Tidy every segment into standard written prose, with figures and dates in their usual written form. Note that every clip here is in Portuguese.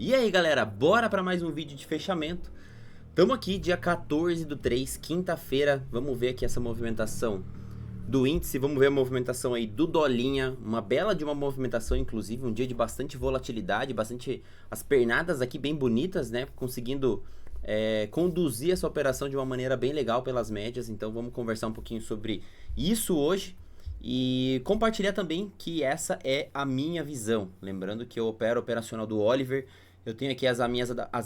E aí galera, bora para mais um vídeo de fechamento. Estamos aqui dia 14/3, quinta-feira. Vamos ver aqui essa movimentação do índice, vamos ver a movimentação aí do Dolinha. Uma bela de uma movimentação, inclusive, um dia de bastante volatilidade, bastante as pernadas aqui bem bonitas, né? Conseguindo conduzir essa operação de uma maneira bem legal pelas médias. Então vamos conversar um pouquinho sobre isso hoje. E compartilhar também que essa é a minha visão. Lembrando que eu opero operacional do Oliver. Eu tenho aqui as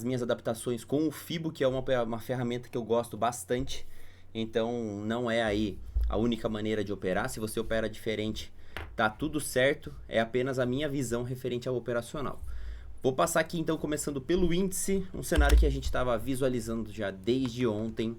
minhas adaptações com o Fibo, que é uma ferramenta que eu gosto bastante. Então não é aí a única maneira de operar. Se você opera diferente, tá tudo certo. É apenas a minha visão referente ao operacional. Vou passar aqui então começando pelo índice, um cenário que a gente estava visualizando já desde ontem.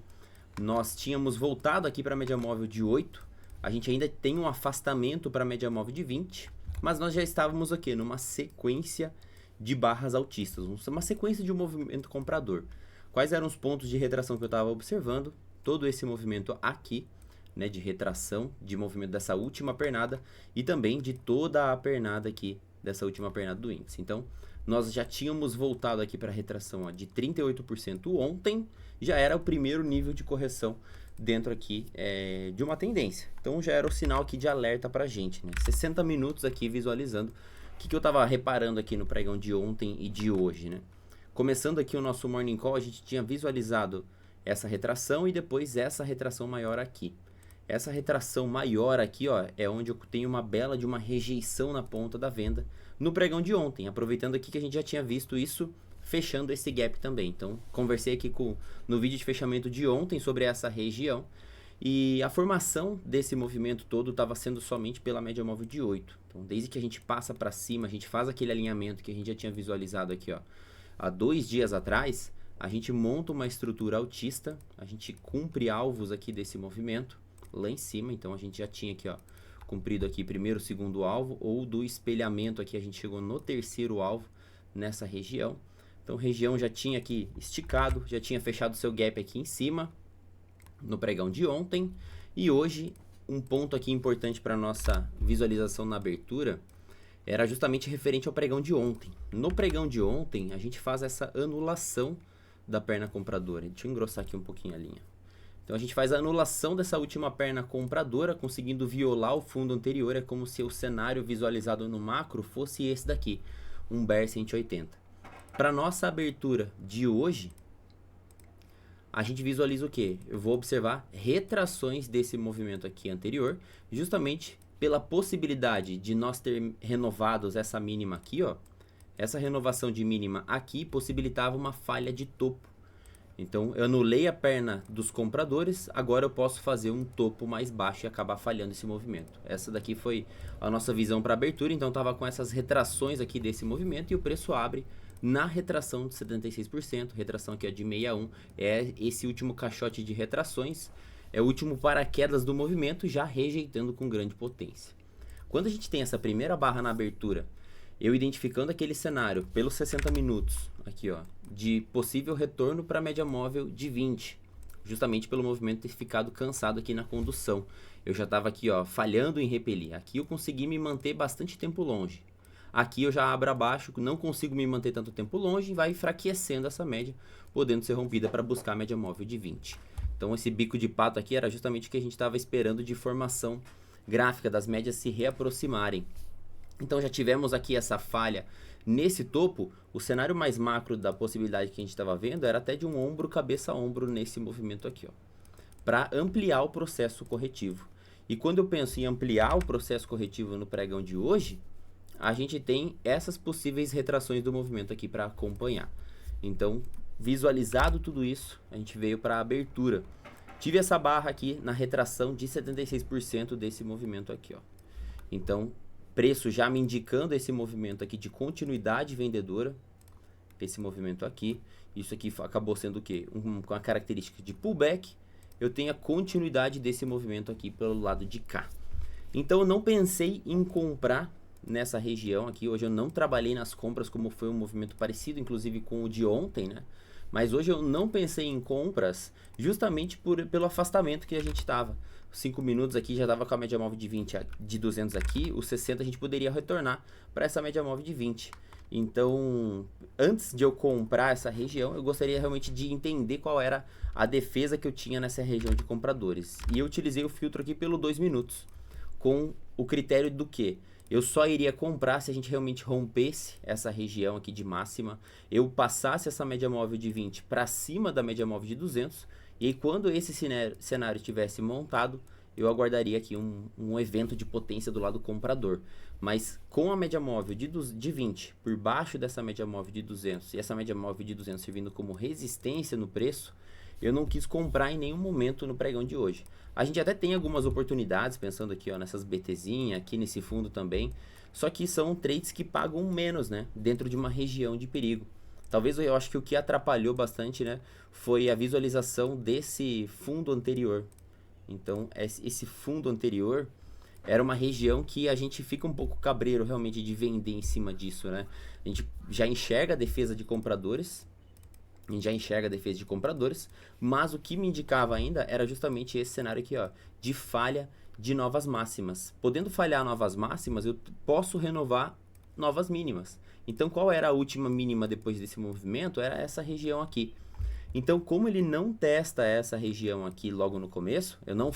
Nós tínhamos voltado aqui para a média móvel de 8. A gente ainda tem um afastamento para a média móvel de 20, mas nós já estávamos aqui numa sequência de barras altistas, uma sequência de um movimento comprador. Quais eram os pontos de retração que eu estava observando? Todo esse movimento aqui, né, de retração, de movimento dessa última pernada e também de toda a pernada aqui, dessa última pernada do índice. Então, nós já tínhamos voltado aqui para a retração de 38% ontem, já era o primeiro nível de correção dentro aqui de uma tendência. Então já era o sinal aqui de alerta pra gente, né? 60 minutos aqui visualizando o que eu tava reparando aqui no pregão de ontem e de hoje, né? Começando aqui o nosso Morning Call, a gente tinha visualizado essa retração e depois essa retração maior aqui. Essa retração maior aqui, ó, é onde eu tenho uma bela de uma rejeição na ponta da venda no pregão de ontem, aproveitando aqui que a gente já tinha visto isso fechando esse gap também. Então, conversei aqui no vídeo de fechamento de ontem sobre essa região. E a formação desse movimento todo estava sendo somente pela média móvel de 8. Então, desde que a gente passa para cima, a gente faz aquele alinhamento que a gente já tinha visualizado aqui, ó, há 2 dias atrás, a gente monta uma estrutura altista, a gente cumpre alvos aqui desse movimento lá em cima. Então, a gente já tinha aqui, ó, cumprido aqui primeiro, segundo alvo, ou do espelhamento aqui a gente chegou no terceiro alvo nessa região. Então, região já tinha aqui esticado, já tinha fechado seu gap aqui em cima, no pregão de ontem. E hoje, um ponto aqui importante para nossa visualização na abertura, era justamente referente ao pregão de ontem. No pregão de ontem, a gente faz essa anulação da perna compradora. Deixa eu engrossar aqui um pouquinho a linha. Então, a gente faz a anulação dessa última perna compradora, conseguindo violar o fundo anterior. É como se o cenário visualizado no macro fosse esse daqui, um Bear 180. Para nossa abertura de hoje, a gente visualiza o que? Eu vou observar retrações desse movimento aqui anterior, justamente pela possibilidade de nós ter renovados essa mínima aqui, ó. Essa renovação de mínima aqui possibilitava uma falha de topo. Então, eu anulei a perna dos compradores, agora eu posso fazer um topo mais baixo e acabar falhando esse movimento. Essa daqui foi a nossa visão para abertura, então estava com essas retrações aqui desse movimento e o preço abre na retração de 76%, retração aqui é de 61, é esse último caixote de retrações, é o último paraquedas do movimento, já rejeitando com grande potência. Quando a gente tem essa primeira barra na abertura, eu identificando aquele cenário pelos 60 minutos, aqui ó, de possível retorno para a média móvel de 20, justamente pelo movimento ter ficado cansado aqui na condução. Eu já estava aqui ó, falhando em repelir, aqui eu consegui me manter bastante tempo longe. Aqui eu já abro abaixo, não consigo me manter tanto tempo longe e vai enfraquecendo essa média, podendo ser rompida para buscar a média móvel de 20. Então esse bico de pato aqui era justamente o que a gente estava esperando de formação gráfica, das médias se reaproximarem. Então já tivemos aqui essa falha nesse topo. O cenário mais macro da possibilidade que a gente estava vendo era até de um ombro, cabeça a ombro nesse movimento aqui, ó, para ampliar o processo corretivo. E quando eu penso em ampliar o processo corretivo no pregão de hoje, a gente tem essas possíveis retrações do movimento aqui para acompanhar. Então, visualizado tudo isso, a gente veio para a abertura. Tive essa barra aqui na retração de 76% desse movimento aqui, ó. Então, preço já me indicando esse movimento aqui de continuidade vendedora, esse movimento aqui. Isso aqui acabou sendo o quê? Com a característica de pullback, eu tenho a continuidade desse movimento aqui pelo lado de cá. Então, eu não pensei em comprar nessa região aqui. Hoje eu não trabalhei nas compras, como foi um movimento parecido, inclusive com o de ontem, né? Mas hoje eu não pensei em compras justamente pelo afastamento que a gente estava. 5 minutos aqui já estava com a média móvel de 20, de 200 aqui, os 60 a gente poderia retornar para essa média móvel de 20. Então, antes de eu comprar essa região, eu gostaria realmente de entender qual era a defesa que eu tinha nessa região de compradores. E eu utilizei o filtro aqui pelo 2 minutos, com o critério do que eu só iria comprar se a gente realmente rompesse essa região aqui de máxima, eu passasse essa média móvel de 20 para cima da média móvel de 200, e aí quando esse cenário estivesse montado, eu aguardaria aqui um evento de potência do lado comprador. Mas com a média móvel de 20 por baixo dessa média móvel de 200 e essa média móvel de 200 servindo como resistência no preço, eu não quis comprar em nenhum momento no pregão de hoje. A gente até tem algumas oportunidades, pensando aqui ó, nessas BTzinhas, aqui nesse fundo também, só que são trades que pagam menos, né, dentro de uma região de perigo. Talvez eu acho que o que atrapalhou bastante, né, foi a visualização desse fundo anterior. Então, esse fundo anterior era uma região que a gente fica um pouco cabreiro realmente de vender em cima disso, né? A gente já enxerga a defesa de compradores, mas o que me indicava ainda era justamente esse cenário aqui, ó, de falha de novas máximas. Podendo falhar novas máximas, eu posso renovar novas mínimas. Então, qual era a última mínima depois desse movimento? Era essa região aqui. Então, como ele não testa essa região aqui logo no começo, eu não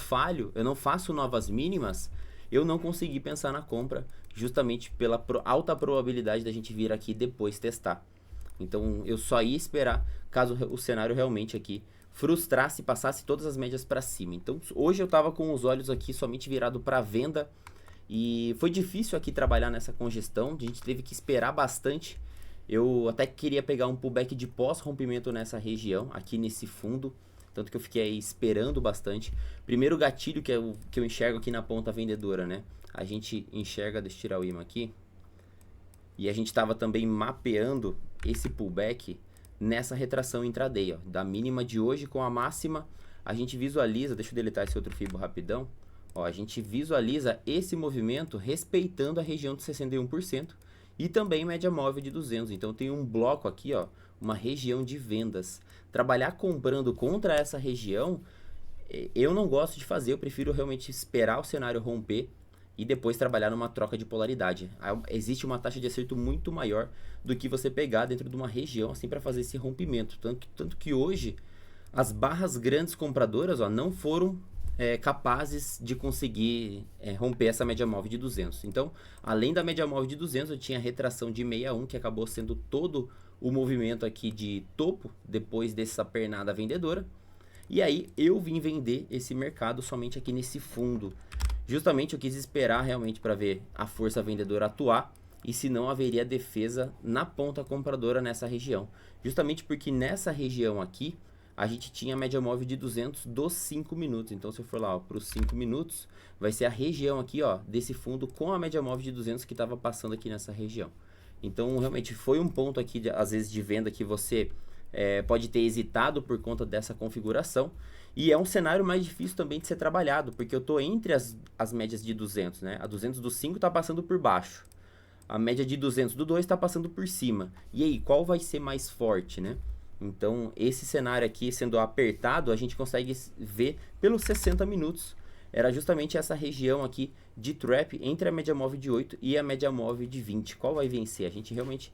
faço novas mínimas, eu não consegui pensar na compra, justamente pela alta probabilidade da gente vir aqui depois testar. Então, eu só ia esperar caso o cenário realmente aqui frustrasse e passasse todas as médias para cima. Então, hoje eu estava com os olhos aqui somente virado para venda e foi difícil aqui trabalhar nessa congestão, a gente teve que esperar bastante. Eu até queria pegar um pullback de pós-rompimento nessa região, aqui nesse fundo, tanto que eu fiquei aí esperando bastante. Primeiro gatilho que eu enxergo aqui na ponta vendedora, né? A gente enxerga, deixa eu tirar o imã aqui, e a gente estava também mapeando esse pullback nessa retração intraday, ó, da mínima de hoje com a máxima. A gente visualiza, deixa eu deletar esse outro fibo rapidão, ó, a gente visualiza esse movimento respeitando a região de 61%, e também média móvel de 200. Então tem um bloco aqui, ó, uma região de vendas. Trabalhar comprando contra essa região, eu não gosto de fazer, eu prefiro realmente esperar o cenário romper e depois trabalhar numa troca de polaridade. Existe uma taxa de acerto muito maior do que você pegar dentro de uma região assim para fazer esse rompimento. Tanto que hoje as barras grandes compradoras, ó, não foram capazes de conseguir romper essa média móvel de 200. Então, além da média móvel de 200, eu tinha a retração de 61, que acabou sendo todo o movimento aqui de topo, depois dessa pernada vendedora. E aí, eu vim vender esse mercado somente aqui nesse fundo. Justamente eu quis esperar realmente para ver a força vendedora atuar, e se não haveria defesa na ponta compradora nessa região. Justamente porque nessa região aqui, a gente tinha a média móvel de 200 dos 5 minutos. Então, se eu for lá para os 5 minutos, vai ser a região aqui, ó, desse fundo com a média móvel de 200 que estava passando aqui nessa região. Então, realmente, foi um ponto aqui, às vezes, de venda que você pode ter hesitado por conta dessa configuração. E é um cenário mais difícil também de ser trabalhado, porque eu estou entre as médias de 200, né? A 200 do 5 está passando por baixo. A média de 200 do 2 está passando por cima. E aí, qual vai ser mais forte, né? Então, esse cenário aqui sendo apertado, a gente consegue ver pelos 60 minutos. Era justamente essa região aqui de trap entre a média móvel de 8 e a média móvel de 20. Qual vai vencer? A gente realmente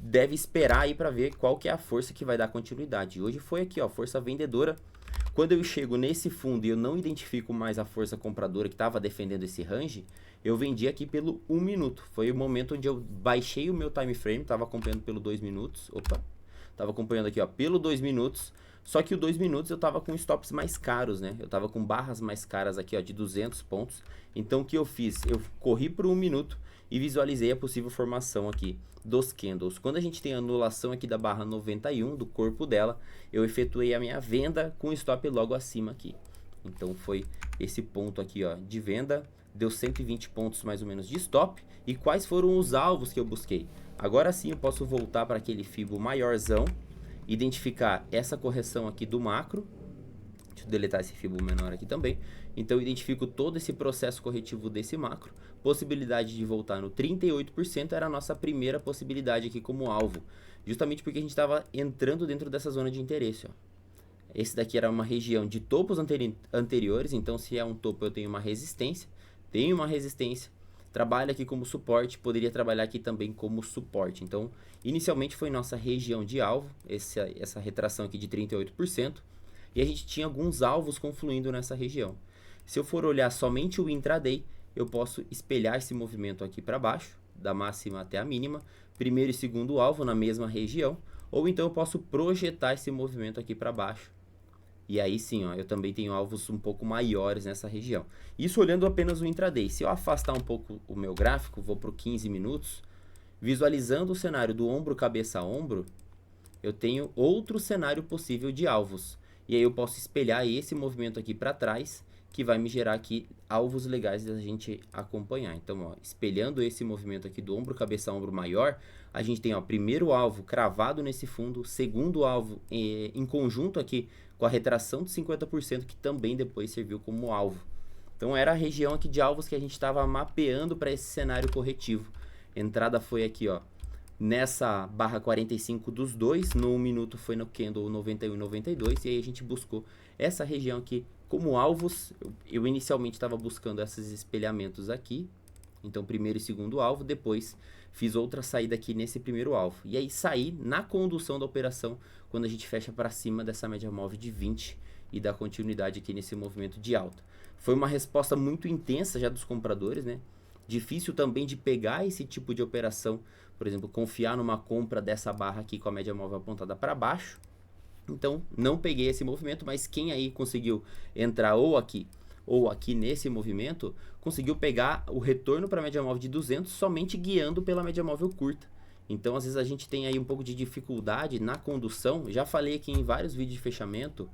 deve esperar aí para ver qual que é a força que vai dar continuidade. Hoje foi aqui, ó, força vendedora. Quando eu chego nesse fundo e eu não identifico mais a força compradora que estava defendendo esse range, eu vendi aqui pelo 1 minuto. Foi o momento onde eu baixei o meu time frame, estava acompanhando pelo 2 minutos. Opa! Tava acompanhando aqui, ó, pelo 2 minutos, só que o 2 minutos eu tava com stops mais caros, né? Eu tava com barras mais caras aqui, ó, de 200 pontos. Então, o que eu fiz? Eu corri pro 1 minuto e visualizei a possível formação aqui dos candles. Quando a gente tem a anulação aqui da barra 91, do corpo dela, eu efetuei a minha venda com stop logo acima aqui. Então, foi esse ponto aqui, ó, de venda, deu 120 pontos mais ou menos de stop. E quais foram os alvos que eu busquei? Agora sim eu posso voltar para aquele fibo maiorzão, identificar essa correção aqui do macro. Deixa eu deletar esse fibo menor aqui também. Então eu identifico todo esse processo corretivo desse macro. Possibilidade de voltar no 38% era a nossa primeira possibilidade aqui como alvo. Justamente porque a gente estava entrando dentro dessa zona de interesse, ó. Esse daqui era uma região de topos anteriores, então se é um topo eu tenho uma resistência. trabalha aqui como suporte, poderia trabalhar aqui também como suporte. Então, inicialmente foi nossa região de alvo, essa retração aqui de 38%, e a gente tinha alguns alvos confluindo nessa região. Se eu for olhar somente o intraday, eu posso espelhar esse movimento aqui para baixo, da máxima até a mínima, primeiro e segundo alvo na mesma região, ou então eu posso projetar esse movimento aqui para baixo. E aí sim, ó, eu também tenho alvos um pouco maiores nessa região. Isso olhando apenas o intraday. Se eu afastar um pouco o meu gráfico, vou para o 15 minutos, visualizando o cenário do ombro, cabeça a ombro, eu tenho outro cenário possível de alvos. E aí eu posso espelhar esse movimento aqui para trás, que vai me gerar aqui alvos legais da gente acompanhar. Então, ó, espelhando esse movimento aqui do ombro, cabeça, ombro maior, a gente tem, ó, primeiro alvo cravado nesse fundo, segundo alvo em conjunto aqui com a retração de 50%, que também depois serviu como alvo. Então, era a região aqui de alvos que a gente estava mapeando para esse cenário corretivo. Entrada foi aqui, ó, nessa barra 45 dos dois, no 1 minuto foi no candle 91 e 92, e aí a gente buscou essa região aqui como alvos. Eu inicialmente estava buscando esses espelhamentos aqui, então primeiro e segundo alvo, depois fiz outra saída aqui nesse primeiro alvo, e aí saí na condução da operação quando a gente fecha para cima dessa média móvel de 20 e dá continuidade aqui nesse movimento de alta. Foi uma resposta muito intensa já dos compradores, né? Difícil também de pegar esse tipo de operação, por exemplo, confiar numa compra dessa barra aqui com a média móvel apontada para baixo. Então, não peguei esse movimento, mas quem aí conseguiu entrar ou aqui nesse movimento, conseguiu pegar o retorno para a média móvel de 200 somente guiando pela média móvel curta. Então, às vezes a gente tem aí um pouco de dificuldade na condução. Já falei aqui em vários vídeos de fechamento.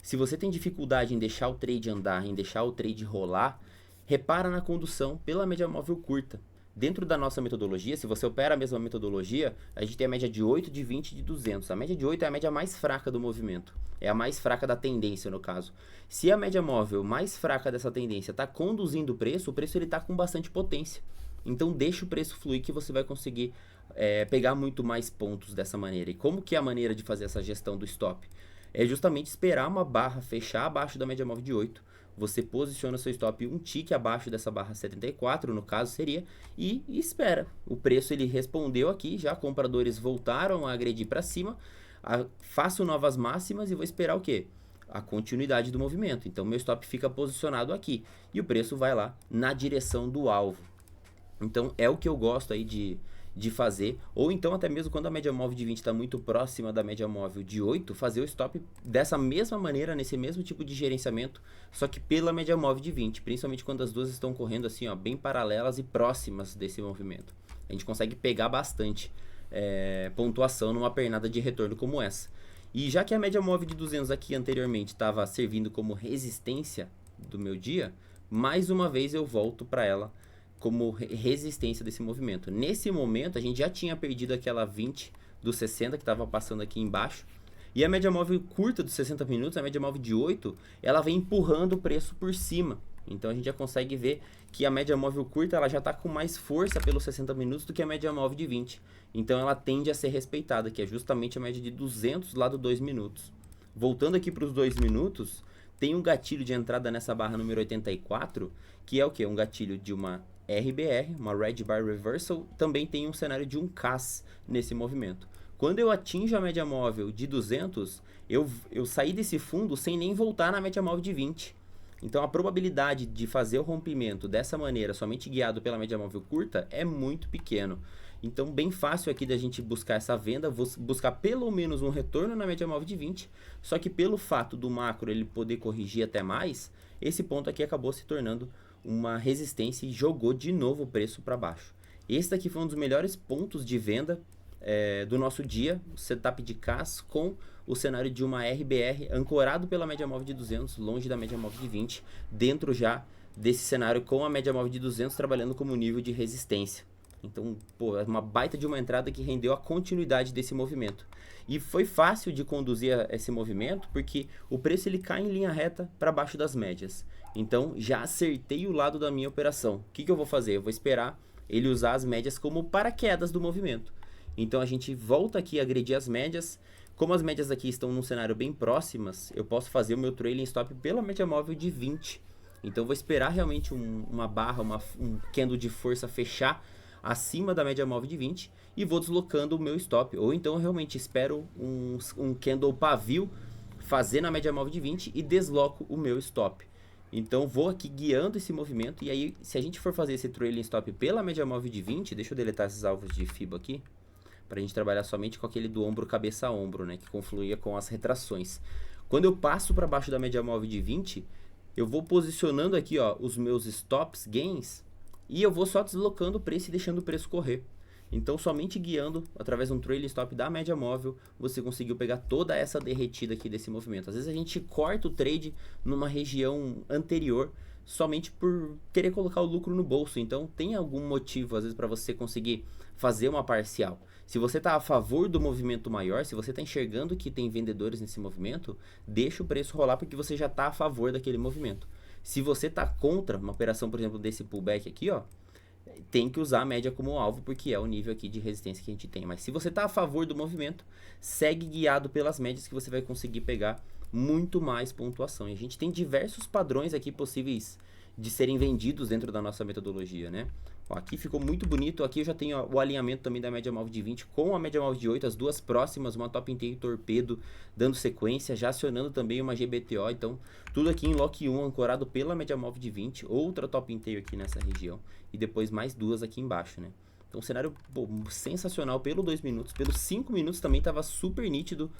Se você tem dificuldade em deixar o trade andar, em deixar o trade rolar, repara na condução pela média móvel curta. Dentro da nossa metodologia, se você opera a mesma metodologia, a gente tem a média de 8, de 20 e de 200. A média de 8 é a média mais fraca do movimento. É a mais fraca da tendência, no caso. Se a média móvel mais fraca dessa tendência está conduzindo o preço ele está com bastante potência. Então, deixa o preço fluir que você vai conseguir pegar muito mais pontos dessa maneira. E como que é a maneira de fazer essa gestão do stop? É justamente esperar uma barra fechar abaixo da média móvel de 8. Você posiciona seu stop um tique abaixo dessa barra 74, no caso seria, e espera. O preço ele respondeu aqui, já compradores voltaram a agredir para cima, faço novas máximas e vou esperar o quê? A continuidade do movimento. Então meu stop fica posicionado aqui e o preço vai lá na direção do alvo. Então é o que eu gosto aí de fazer, ou então até mesmo quando a média móvel de 20 está muito próxima da média móvel de 8, fazer o stop dessa mesma maneira, nesse mesmo tipo de gerenciamento, só que pela média móvel de 20, principalmente quando as duas estão correndo assim, ó, bem paralelas e próximas desse movimento. A gente consegue pegar bastante pontuação numa pernada de retorno como essa. E já que a média móvel de 200 aqui anteriormente estava servindo como resistência do meu dia, mais uma vez eu volto para ela como resistência desse movimento. Nesse momento, a gente já tinha perdido aquela 20 dos 60 que estava passando aqui embaixo. E a média móvel curta dos 60 minutos, a média móvel de 8, ela vem empurrando o preço por cima. Então, a gente já consegue ver que a média móvel curta ela já está com mais força pelos 60 minutos do que a média móvel de 20. Então, ela tende a ser respeitada, que é justamente a média de 200 lá do 2 minutos. Voltando aqui para os 2 minutos, tem um gatilho de entrada nessa barra número 84, que é o quê? Um gatilho de uma RBR, uma Red Bar Reversal, também tem um cenário de um CAS nesse movimento. Quando eu atinjo a média móvel de 200, eu saí desse fundo sem nem voltar na média móvel de 20. Então a probabilidade de fazer o rompimento dessa maneira, somente guiado pela média móvel curta, é muito pequeno. Então bem fácil aqui da gente buscar essa venda, buscar pelo menos um retorno na média móvel de 20, só que pelo fato do macro ele poder corrigir até mais, esse ponto aqui acabou se tornando uma resistência e jogou de novo o preço para baixo. Esse daqui foi um dos melhores pontos de venda do nosso dia, o setup de CAS com o cenário de uma RBR ancorado pela média móvel de 200, longe da média móvel de 20, dentro já desse cenário com a média móvel de 200 trabalhando como nível de resistência. Então, pô, é uma baita de uma entrada que rendeu a continuidade desse movimento. E foi fácil de conduzir esse movimento porque o preço ele cai em linha reta para baixo das médias. Então, já acertei o lado da minha operação. O que eu vou fazer? Eu vou esperar ele usar as médias como paraquedas do movimento. Então, a gente volta aqui a agredir as médias. Como as médias aqui estão num cenário bem próximas, eu posso fazer o meu trailing stop pela média móvel de 20. Então vou esperar realmente uma barra, um candle de força fechar acima da média móvel de 20 e vou deslocando o meu stop. Ou então eu realmente espero um candle pavio fazer na média móvel de 20 e desloco o meu stop. Então vou aqui guiando esse movimento e aí se a gente for fazer esse trailing stop pela média móvel de 20, deixa eu deletar esses alvos de FIBA aqui, para a gente trabalhar somente com aquele do ombro cabeça a ombro, né, que confluía com as retrações. Quando eu passo para baixo da média móvel de 20, eu vou posicionando aqui, ó, os meus stops, gains, e eu vou só deslocando o preço e deixando o preço correr. Então, somente guiando através de um trailing stop da média móvel, você conseguiu pegar toda essa derretida aqui desse movimento. Às vezes a gente corta o trade numa região anterior somente por querer colocar o lucro no bolso. Então, tem algum motivo, às vezes, para você conseguir fazer uma parcial. Se você está a favor do movimento maior, se você está enxergando que tem vendedores nesse movimento, deixa o preço rolar porque você já está a favor daquele movimento. Se você está contra uma operação, por exemplo, desse pullback aqui, ó, tem que usar a média como alvo, porque é o nível aqui de resistência que a gente tem. Mas se você está a favor do movimento, segue guiado pelas médias que você vai conseguir pegar muito mais pontuação. E a gente tem diversos padrões aqui possíveis de serem vendidos dentro da nossa metodologia, né? Ó, aqui ficou muito bonito. Aqui eu já tenho o alinhamento também da média móvel de 20 com a média móvel de 8, as duas próximas, uma top inteiro e torpedo, dando sequência, já acionando também uma GBTO. Então, tudo aqui em lock 1, ancorado pela média móvel de 20, outra top inteiro aqui nessa região, e depois mais duas aqui embaixo, né? Então, um cenário sensacional pelo 2 minutos. Pelos 5 minutos também estava super nítido.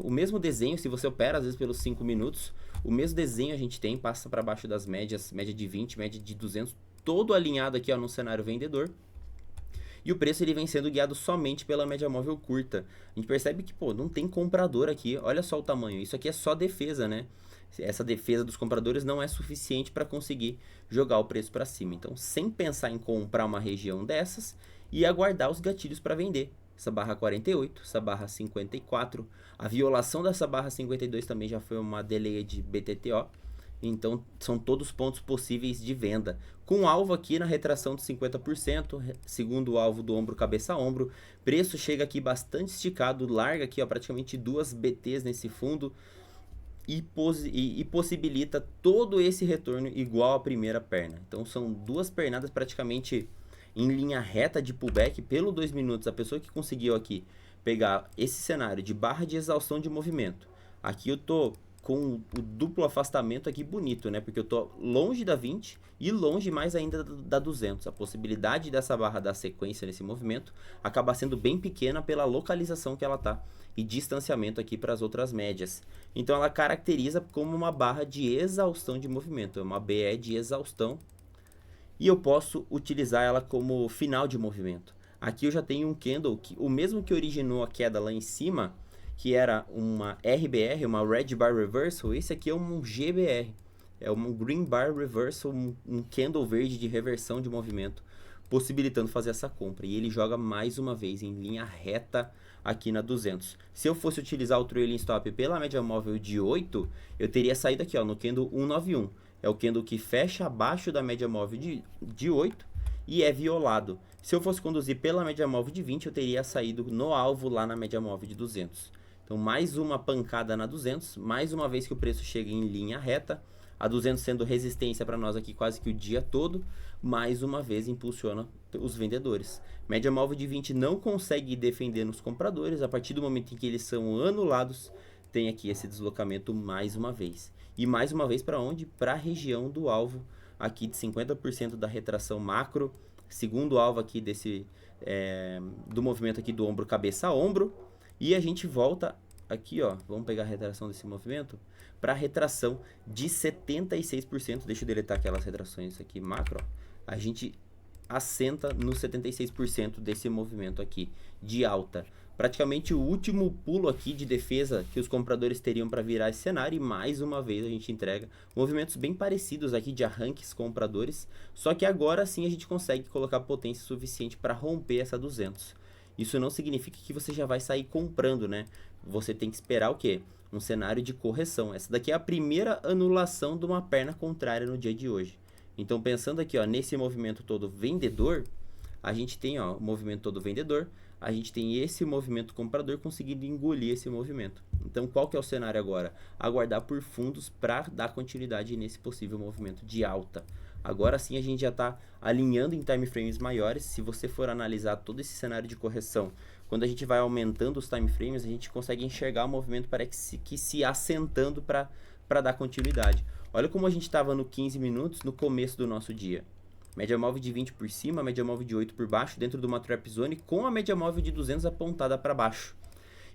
O mesmo desenho, se você opera às vezes pelos 5 minutos, o mesmo desenho a gente tem, passa para baixo das médias, média de 20, média de 200, todo alinhado aqui, ó, no cenário vendedor. E o preço ele vem sendo guiado somente pela média móvel curta. A gente percebe que, pô, não tem comprador aqui. Olha só o tamanho. Isso aqui é só defesa, né? Essa defesa dos compradores não é suficiente para conseguir jogar o preço para cima. Então, sem pensar em comprar uma região dessas e aguardar os gatilhos para vender. Essa barra 48, essa barra 54. A violação dessa barra 52 também já foi uma delay de BTTO. Então, são todos pontos possíveis de venda. Com alvo aqui na retração de 50%, segundo o alvo do ombro cabeça a ombro. Preço chega aqui bastante esticado, larga aqui ó, praticamente 2 BTs nesse fundo. E possibilita todo esse retorno igual à primeira perna. Então são duas pernadas praticamente em linha reta de pullback pelo 2 minutos. A pessoa que conseguiu aqui pegar esse cenário de barra de exaustão de movimento. Aqui eu tô com o duplo afastamento aqui bonito, né? Porque eu tô longe da 20 e longe mais ainda da 200. A possibilidade dessa barra dar sequência nesse movimento acaba sendo bem pequena pela localização que ela tá e distanciamento aqui para as outras médias. Então ela caracteriza como uma barra de exaustão de movimento, é uma BE de exaustão. E eu posso utilizar ela como final de movimento. Aqui eu já tenho um candle, o mesmo que originou a queda lá em cima, que era uma RBR, uma Red Bar Reversal, esse aqui é um GBR, é um Green Bar Reversal, um candle verde de reversão de movimento, possibilitando fazer essa compra. E ele joga mais uma vez em linha reta aqui na 200. Se eu fosse utilizar o trailing stop pela média móvel de 8, eu teria saído aqui ó, no candle 191. É o candle que fecha abaixo da média móvel de 8 e é violado. Se eu fosse conduzir pela média móvel de 20, eu teria saído no alvo lá na média móvel de 200. Então, mais uma pancada na 200, mais uma vez que o preço chega em linha reta, a 200 sendo resistência para nós aqui quase que o dia todo, mais uma vez impulsiona os vendedores. Média móvel de 20 não consegue defender nos compradores, a partir do momento em que eles são anulados, tem aqui esse deslocamento mais uma vez. E mais uma vez para onde? Para a região do alvo aqui de 50% da retração macro, segundo alvo aqui do movimento aqui do ombro cabeça a ombro. E a gente volta aqui, ó, vamos pegar a retração desse movimento, para a retração de 76%, deixa eu deletar aquelas retrações aqui macro, ó. A gente assenta no 76% desse movimento aqui de alta. Praticamente o último pulo aqui de defesa que os compradores teriam para virar esse cenário, e mais uma vez a gente entrega movimentos bem parecidos aqui de arranques compradores, só que agora sim a gente consegue colocar potência suficiente para romper essa 200. Isso não significa que você já vai sair comprando, né? Você tem que esperar o quê? Um cenário de correção. Essa daqui é a primeira anulação de uma perna contrária no dia de hoje. Então, pensando aqui, ó, nesse movimento todo vendedor, a gente tem, ó, o movimento todo vendedor. a gente tem esse movimento comprador conseguindo engolir esse movimento. Então, qual que é o cenário agora? Aguardar por fundos para dar continuidade nesse possível movimento de alta. Agora sim a gente já está alinhando em time frames maiores. Se você for analisar todo esse cenário de correção, quando a gente vai aumentando os time frames, a gente consegue enxergar o movimento parece que se assentando para dar continuidade. Olha como a gente estava no 15 minutos no começo do nosso dia. Média móvel de 20 por cima, média móvel de 8 por baixo, dentro de uma trap zone, com a média móvel de 200 apontada para baixo.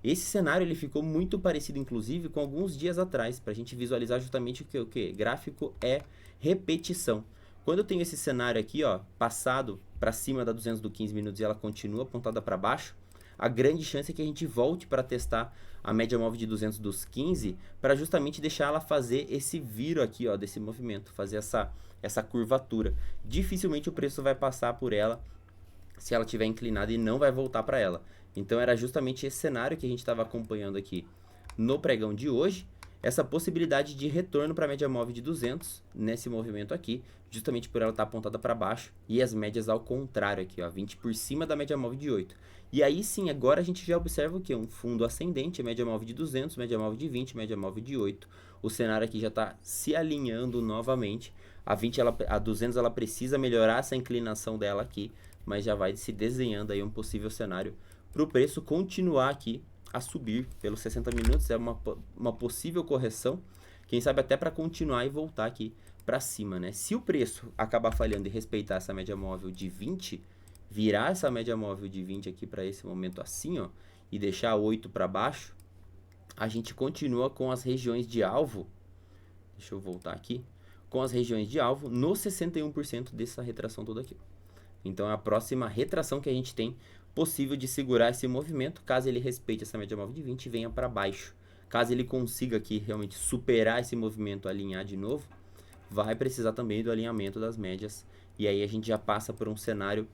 Esse cenário ele ficou muito parecido, inclusive, com alguns dias atrás, para a gente visualizar justamente o que? Gráfico é repetição. Quando eu tenho esse cenário aqui, ó, passado para cima da 200 do 15 minutos e ela continua apontada para baixo, a grande chance é que a gente volte para testar a média móvel de 200 dos 15 para justamente deixar ela fazer esse viro aqui, ó, desse movimento, fazer essa curvatura. Dificilmente o preço vai passar por ela se ela estiver inclinada e não vai voltar para ela. Então era justamente esse cenário que a gente estava acompanhando aqui no pregão de hoje, essa possibilidade de retorno para a média móvel de 200 nesse movimento aqui, justamente por ela estar apontada para baixo, e as médias ao contrário aqui, ó, 20 por cima da média móvel de 8. E aí sim, agora a gente já observa o que? Um fundo ascendente, média móvel de 200, média móvel de 20, média móvel de 8. O cenário aqui já está se alinhando novamente. A 200 ela precisa melhorar essa inclinação dela aqui, mas já vai se desenhando aí um possível cenário para o preço continuar aqui a subir pelos 60 minutos. É uma possível correção, quem sabe até para continuar e voltar aqui para cima, né? Se o preço acabar falhando e respeitar essa média móvel de 20, virar essa média móvel de 20 aqui para esse momento assim, ó, e deixar 8 para baixo, a gente continua com as regiões de alvo. Deixa eu voltar aqui. Com as regiões de alvo no 61% dessa retração toda aqui. Então é a próxima retração que a gente tem possível de segurar esse movimento, caso ele respeite essa média móvel de 20 e venha para baixo. Caso ele consiga aqui realmente superar esse movimento, alinhar de novo, vai precisar também do alinhamento das médias. E aí a gente já passa por um cenário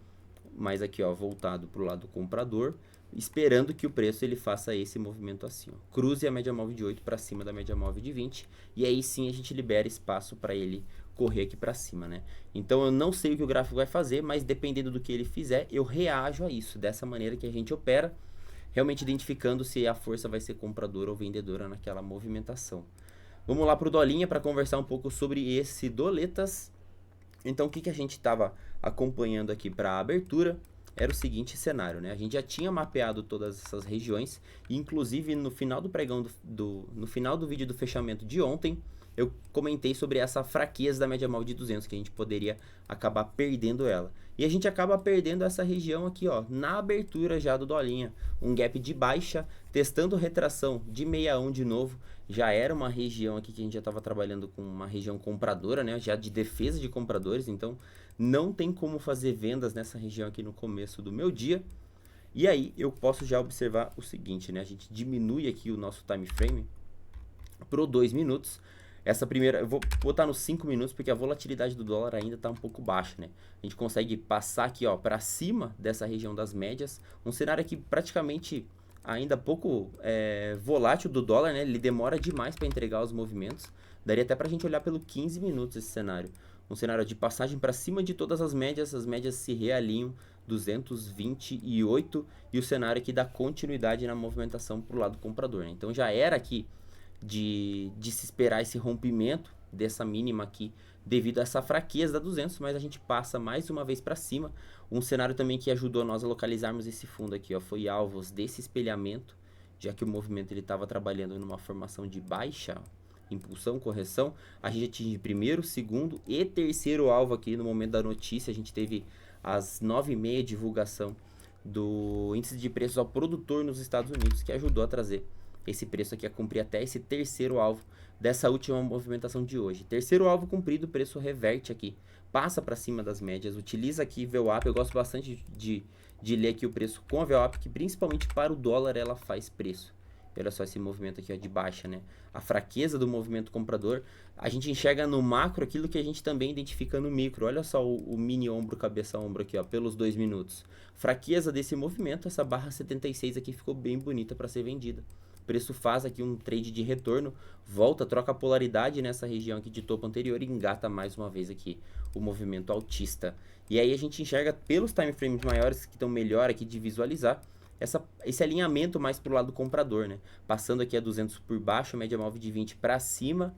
mais aqui, ó, voltado para o lado comprador, esperando que o preço ele faça esse movimento assim, ó. Cruze a média móvel de 8 para cima da média móvel de 20, e aí sim a gente libera espaço para ele correr aqui para cima, né? Então eu não sei o que o gráfico vai fazer, mas dependendo do que ele fizer, eu reajo a isso, dessa maneira que a gente opera, realmente identificando se a força vai ser compradora ou vendedora naquela movimentação. Vamos lá para o Dolinha para conversar um pouco sobre esse Doletas. Então o que a gente estava acompanhando aqui para a abertura era o seguinte cenário, né? A gente já tinha mapeado todas essas regiões, e inclusive no final do pregão no final do vídeo do fechamento de ontem, eu comentei sobre essa fraqueza da média móvel de 200, que a gente poderia acabar perdendo ela. E a gente acaba perdendo essa região aqui, ó, na abertura já do Dolinha. Um gap de baixa, testando retração de 61 de novo. Já era uma região aqui que a gente já estava trabalhando com uma região compradora, né? Já de defesa de compradores, então não tem como fazer vendas nessa região aqui no começo do meu dia. E aí eu posso já observar o seguinte, né? A gente diminui aqui o nosso time frame pro 2 minutos. Essa primeira, eu vou botar nos 5 minutos porque a volatilidade do dólar ainda está um pouco baixa, né? A gente consegue passar aqui, ó, para cima dessa região das médias. Um cenário aqui praticamente ainda pouco volátil do dólar, né? Ele demora demais para entregar os movimentos. Daria até para a gente olhar pelo 15 minutos esse cenário. Um cenário de passagem para cima de todas as médias se realinham 228 e o cenário aqui dá continuidade na movimentação para o lado comprador, né? Então já era aqui de se esperar esse rompimento dessa mínima aqui devido a essa fraqueza da 200, mas a gente passa mais uma vez para cima. Um cenário também que ajudou nós a localizarmos esse fundo aqui, ó, foi alvos desse espelhamento, já que o movimento ele estava trabalhando numa formação de baixa impulsão, correção. A gente atinge primeiro, segundo e terceiro alvo aqui no momento da notícia. A gente teve às 9h30 divulgação do índice de preços ao produtor nos Estados Unidos, que ajudou a trazer esse preço aqui a cumprir até esse terceiro alvo dessa última movimentação de hoje. Terceiro alvo cumprido, o preço reverte aqui, passa para cima das médias, utiliza aqui VWAP. Eu gosto bastante de ler aqui o preço com a VWAP, que principalmente para o dólar ela faz preço. Olha só esse movimento aqui, ó, de baixa, né? A fraqueza do movimento comprador, a gente enxerga no macro aquilo que a gente também identifica no micro. Olha só o mini ombro, cabeça ombro aqui, ó, pelos 2 minutos. Fraqueza desse movimento, essa barra 76 aqui ficou bem bonita para ser vendida. O preço faz aqui um trade de retorno, volta, troca a polaridade nessa região aqui de topo anterior e engata mais uma vez aqui o movimento altista. E aí a gente enxerga pelos time frames maiores, que estão melhor aqui de visualizar, esse alinhamento mais para o lado comprador, né? Passando aqui a 200 por baixo, média móvel de 20 para cima,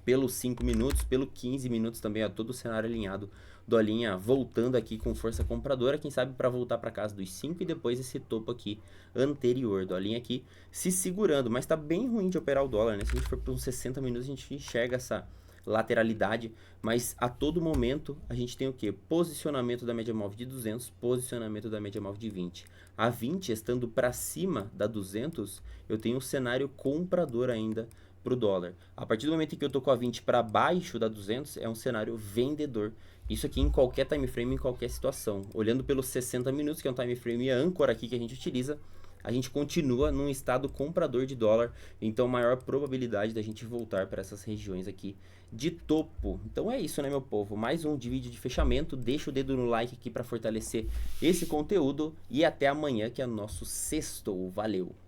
pelos 5 minutos, pelo 15 minutos também, ó, todo o cenário alinhado. Dolinha voltando aqui com força compradora, quem sabe para voltar para casa dos 5 e depois esse topo aqui anterior. Dolinha aqui se segurando, mas tá bem ruim de operar o dólar, né? Se a gente for para uns 60 minutos, a gente enxerga essa lateralidade, mas a todo momento a gente tem o que? Posicionamento da média móvel de 200, posicionamento da média móvel de 20. A 20 estando para cima da 200, eu tenho um cenário comprador ainda para o dólar. A partir do momento em que eu tô com a 20 para baixo da 200, é um cenário vendedor. Isso aqui em qualquer time frame, em qualquer situação. Olhando pelos 60 minutos, que é um time frame âncora aqui que a gente utiliza, a gente continua num estado comprador de dólar, então maior probabilidade da gente voltar para essas regiões aqui de topo. Então é isso, né, meu povo? Mais um vídeo de fechamento. Deixa o dedo no like aqui para fortalecer esse conteúdo e até amanhã, que é o nosso sexto. Valeu!